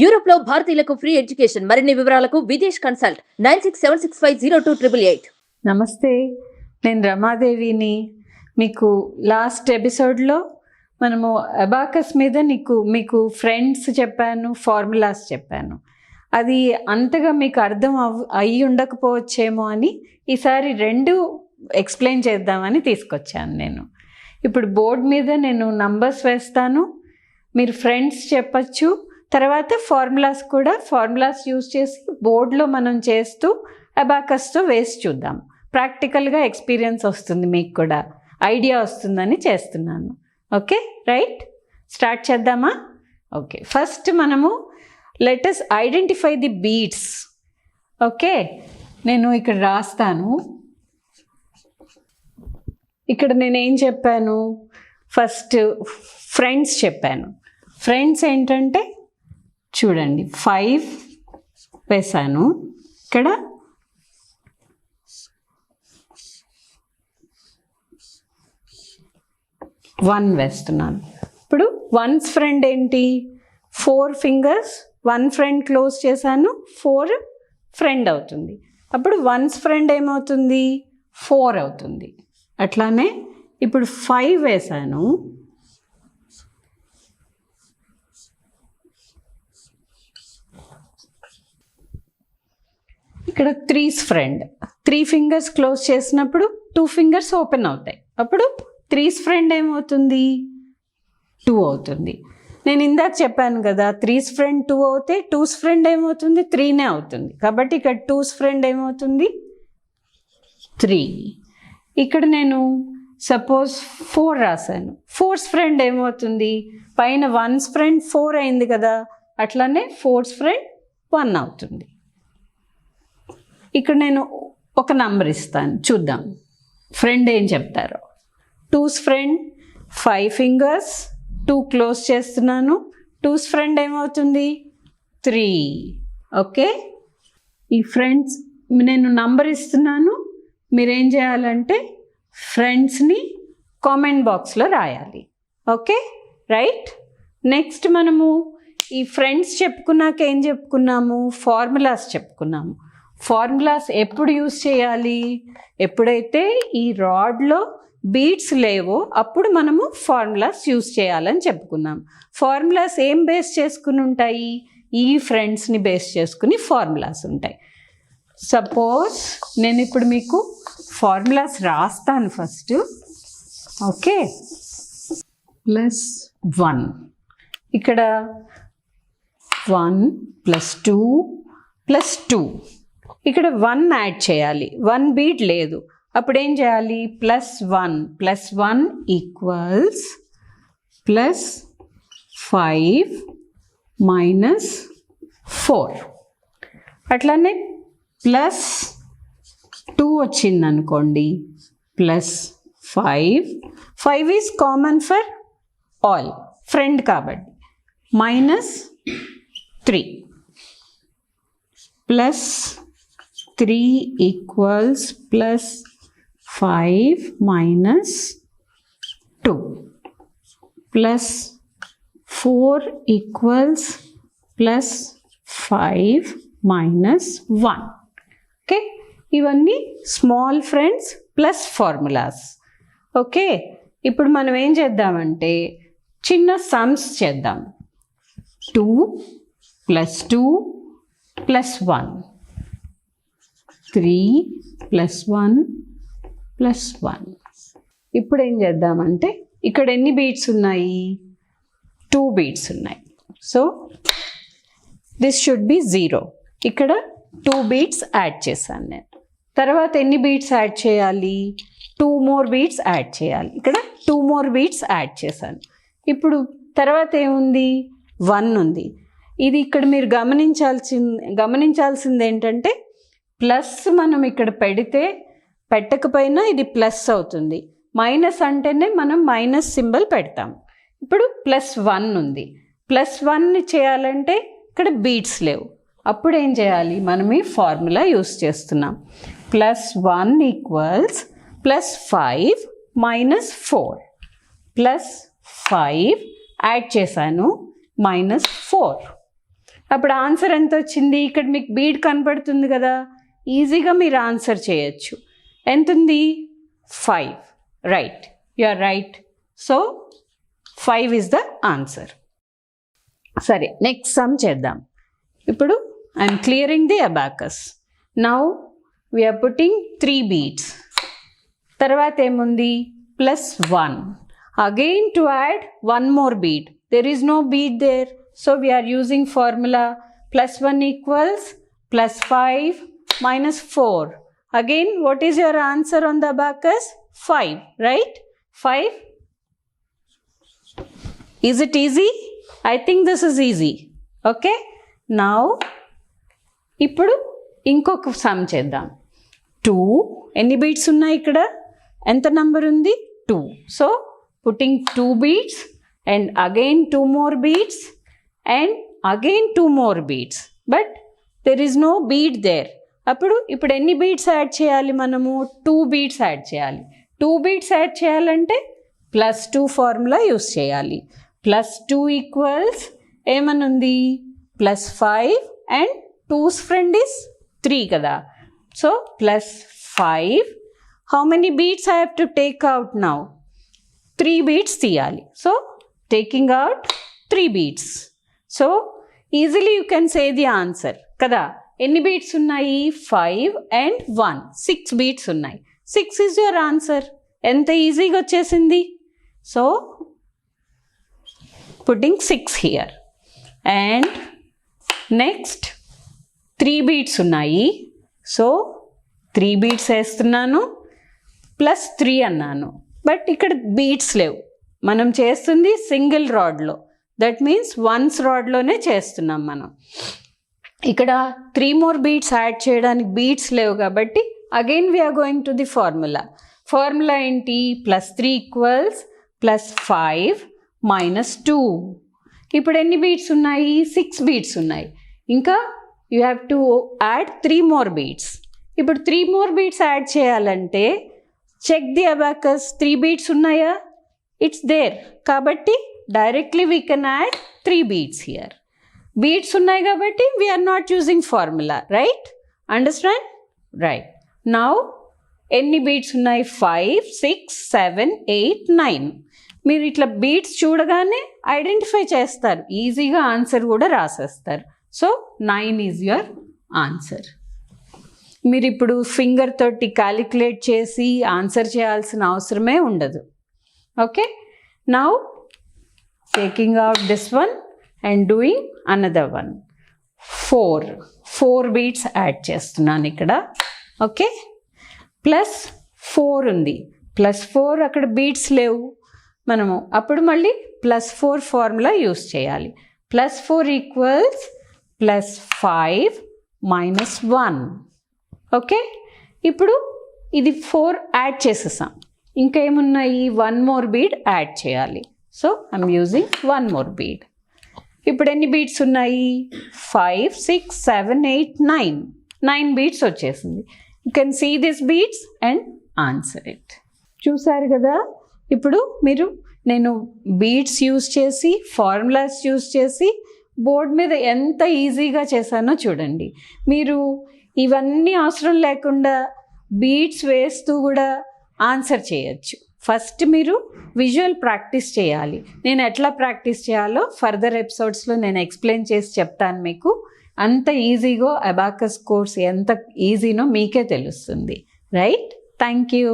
Europe లో భారతీయులకు free education. మరిన్ని వివరాలకు విదేశ్ కన్సల్ట్ 9676502888. నమస్తే, నేను రమాదేవిని. మీకు లాస్ట్ ఎపిసోడ్లో మనము అబాకస్ మీద మీకు ఫ్రెండ్స్ చెప్పాను, ఫార్ములాస్ చెప్పాను. అది అంతగా మీకు అర్థం అయ్యి ఉండకపోవచ్చేమో అని ఈసారి రెండు ఎక్స్ప్లెయిన్ చేద్దామని తీసుకొచ్చాను నేను. ఇప్పుడు బోర్డు మీద నేను నంబర్స్ వేస్తాను, మీరు ఫ్రెండ్స్ చెప్పచ్చు. తర్వాత ఫార్ములాస్ యూజ్ చేసి బోర్డులో మనం చేస్తూ అబాకస్తో వేసి చూద్దాం. ప్రాక్టికల్గా ఎక్స్పీరియన్స్ వస్తుంది, మీకు కూడా ఐడియా వస్తుందని చేస్తున్నాను. ఓకే, రైట్, స్టార్ట్ చేద్దామా? ఓకే, ఫస్ట్ మనము let us identify the beats. Okay, నేను ఇక్కడ రాస్తాను. ఇక్కడ నేనేం చెప్పాను? ఫస్ట్ ఫ్రెండ్స్ చెప్పాను. ఫ్రెండ్స్ ఏంటంటే చూడండి, 5 వేసాను, ఇక్కడ 1 వేస్తున్నాను. ఇప్పుడు వన్స్ ఫ్రెండ్ ఏంటి? 4 ఫింగర్స్, 1 ఫ్రెండ్ క్లోజ్ చేశాను, 4 ఫ్రెండ్ అవుతుంది. అప్పుడు వన్స్ ఫ్రెండ్ ఏమవుతుంది? 4 అవుతుంది. అట్లానే ఇప్పుడు 5 వేసాను, ఇక్కడ 3's ఫ్రెండ్. 3 ఫింగర్స్ క్లోజ్ చేసినప్పుడు 2 ఫింగర్స్ ఓపెన్ అవుతాయి. అప్పుడు 3's ఫ్రెండ్ ఏమవుతుంది? 2 అవుతుంది. నేను ఇందాక చెప్పాను కదా, 3's ఫ్రెండ్ 2 అవుతే 2's ఫ్రెండ్ ఏమవుతుంది? 3నే అవుతుంది. కాబట్టి ఇక్కడ 2's ఫ్రెండ్ ఏమవుతుంది? 3. ఇక్కడ నేను సపోజ్ 4 రాశాను, 4's ఫ్రెండ్ ఏమవుతుంది? పైన 1's ఫ్రెండ్ 4 అయింది కదా, అట్లానే 4's ఫ్రెండ్ 1 అవుతుంది. ఇక్కడ నేను ఒక నంబర్ ఇస్తాను, చూద్దాం ఫ్రెండ్ ఏం చెప్తారో. 2's ఫ్రెండ్ 5 ఫింగర్స్, 2 క్లోజ్ చేస్తున్నాను, 2's ఫ్రెండ్ ఏమవుతుంది? 3. ఓకే, ఈ ఫ్రెండ్స్ నేను నంబర్ ఇస్తున్నాను, మీరేం చేయాలంటే ఫ్రెండ్స్ని కామెంట్ బాక్స్లో రాయాలి. Okay, right. నెక్స్ట్ మనము ఈ ఫ్రెండ్స్ చెప్పుకున్నాక ఏం చెప్పుకున్నాము? ఫార్ములాస్ చెప్పుకున్నాము. ఫార్ములాస్ ఎప్పుడు యూజ్ చేయాలి? ఎప్పుడైతే ఈ రాడ్లో బీట్స్ లేవో అప్పుడు మనము ఫార్ములాస్ యూజ్ చేయాలని చెప్పుకున్నాం. ఫార్ములాస్ ఏం బేస్ చేసుకుని ఉంటాయి? ఈ ఫ్రెండ్స్ని బేస్ చేసుకుని ఫార్ములాస్ ఉంటాయి. సపోజ్ నేను ఇప్పుడు మీకు ఫార్ములాస్ రాస్తాను ఫస్ట్. ఓకే, +1, ఇక్కడ 1 + 2 + 2, ఇక్కడ 1 యాడ్ చేయాలి. 1 బీట్ లేదు, అప్పుడు ఏం చేయాలి? +1 +1 = +5 - 4. అట్లానే +2 వచ్చింది అనుకోండి, +5. 5 is common for all, friend కాబట్టి, -3. +3 = +5 - 2. +4 = +5 - 1. ఓకే, ఇవన్నీ small friends plus formulas. Okay, ఇప్పుడు మనం ఏం చేద్దామంటే చిన్న సమ్స్ చేద్దాం. 2 + 2 + 1, 3 + 1 + 1. ఇప్పుడు ఏం చేద్దామంటే ఇక్కడ ఎన్ని బీట్స్ ఉన్నాయి? 2 బీట్స్ ఉన్నాయి. So this should be 0. ఇక్కడ 2 బీట్స్ యాడ్ చేశాను నేను. తర్వాత ఎన్ని బీట్స్ యాడ్ చేయాలి? 2 more బీట్స్ యాడ్ చేయాలి. ఇక్కడ 2 more బీట్స్ యాడ్ చేశాను. ఇప్పుడు తర్వాత ఏముంది? 1 ఉంది. ఇది ఇక్కడ మీరు గమనించాల్సింది ఏంటంటే ప్లస్ మనం ఇక్కడ పెట్టకపోయినా ఇది ప్లస్ అవుతుంది. మైనస్ అంటేనే మనం మైనస్ సింబల్ పెడతాం. ఇప్పుడు +1 ఉంది. +1 చేయాలంటే ఇక్కడ బీట్స్ లేవు. అప్పుడు ఏం చేయాలి? మనం ఈ ఫార్ములా యూస్ చేస్తున్నాం. +1 = +5 - 4. +5 యాడ్ చేశాను, -4. అప్పుడు ఆన్సర్ ఎంత వచ్చింది? ఇక్కడ మీకు బీడ్ కనపడుతుంది కదా, ఈజీగా మీరు ఆన్సర్ చేయొచ్చు. ఎంత ఉంది? 5. Right, you are right. So 5 is the answer. సరే, నెక్స్ట్ సమ్ చేద్దాం. ఇప్పుడు I'm clearing the abacus. Now we're putting 3 beads. తర్వాత ఏముంది? +1. Again to add one more bead. There is no bead there. So we are using formula +1 equals +5 minus 4. Again, what is your answer on the abacus? 5, right? 5. Is it easy? I think this is easy. Okay? Now, ఇప్పుడు ఇంకొక some చేద్దాం. 2. ఎన్ని beads ఉన్నాయి ఇక్కడ? ఎంత number ఉంది? 2. So, putting 2 beads and again 2 more beads and again 2 more beads. But there is no bead there. ఇప్పుడు ఎన్ని బీడ్స్ యాడ్ చేయాలి మనము? 2 beads యాడ్ చేయాలి. 2 beads యాడ్ చేయాలంటే +2 ఫార్ములా యూస్ చేయాలి. +2 ఈక్వల్స్ ఏమనుంది? +5 అండ్ 2's ఫ్రెండ్ ఇస్ 3 కదా. So +5. How many beads I have to take out now? 3 beads తీయాలి. So taking out 3 beads. So easily you can say the answer కదా. ఎన్ని beads ఉన్నాయి? 5 and 1. 6 beads ఉన్నాయి. 6 is your answer. ఎంత ఈజీగా వచ్చేసింది. So putting 6 here. And next 3 beads ఉన్నాయి. So 3 beads వేస్తున్నాను, +3 అన్నాను. బట్ ఇక్కడ బీడ్స్ లేవు. మనం చేస్తుంది సింగిల్ రాడ్లో, దట్ మీన్స్ వన్స్ రాడ్లోనే చేస్తున్నాం మనం. ఇక్కడ 3 more beads యాడ్ చేయడానికి బీడ్స్ లేవు కాబట్టి again we're going to the formula. Formula ఏంటి? +3 ఈక్వల్స్ +5 minus 2. ఇప్పుడు ఎన్ని బీడ్స్ ఉన్నాయి? 6 beads ఉన్నాయి. ఇంకా you have to add 3 more beads. ఇప్పుడు 3 more beads యాడ్ చేయాలంటే చెక్ ది అబాకస్. 3 beads ఉన్నాయా? It's there. కాబట్టి directly we can add 3 beads హియర్. బీడ్స్ ఉన్నాయి కాబట్టి we are not using formula, right? Understand? Right. Now ఎన్ని బీడ్స్ ఉన్నాయి? 5, 6, 7, 8, 9. మీరు ఇట్లా బీడ్స్ చూడగానే ఐడెంటిఫై చేస్తారు, ఈజీగా ఆన్సర్ కూడా రాసేస్తారు. So 9 is your answer. మీరు ఇప్పుడు ఫింగర్ తోటి క్యాలిక్యులేట్ చేసి ఆన్సర్ చేయాల్సిన అవసరమే ఉండదు. Okay, now taking out this one and doing another one. 4 beads add చేస్తున్నాను ఇక్కడ. ఓకే, +4 ఉంది. +4 అక్కడ బీడ్స్ లేవు మనము. అప్పుడు మళ్ళీ +4 ఫార్ములా యూస్ చేయాలి. +4 ఈక్వల్స్ +5 minus 1. ఓకే, ఇప్పుడు ఇది 4 యాడ్ చేసేసాం. ఇంకా ఏమున్నాయి? 1 more bead యాడ్ చేయాలి. So I'm using 1 more bead. ఇప్పుడు ఎన్ని బీడ్స్ ఉన్నాయి? 5, 6, 7, 8, 9. 9 beads వచ్చేసింది. You can see this beads and answer it. చూసారు కదా. ఇప్పుడు నేను బీడ్స్ యూస్ చేసి ఫార్ములాస్ యూస్ చేసి బోర్డ్ మీద ఎంత ఈజీగా చేశానో చూడండి. మీరు ఇవన్నీ అవసరం లేకుండా బీడ్స్ వేస్తూ కూడా ఆన్సర్ చేయొచ్చు. ఫస్ట్ మీరు విజువల్ ప్రాక్టీస్ చేయాలి. నేను ఎట్లా ప్రాక్టీస్ చేయాలో ఫర్దర్ ఎపిసోడ్స్లో నేను ఎక్స్ప్లెయిన్ చేసి చెప్తాను మీకు. అంత ఈజీగా అబాకస్ కోర్స్ ఎంత ఈజీనో మీకే తెలుస్తుంది. రైట్? Thank you.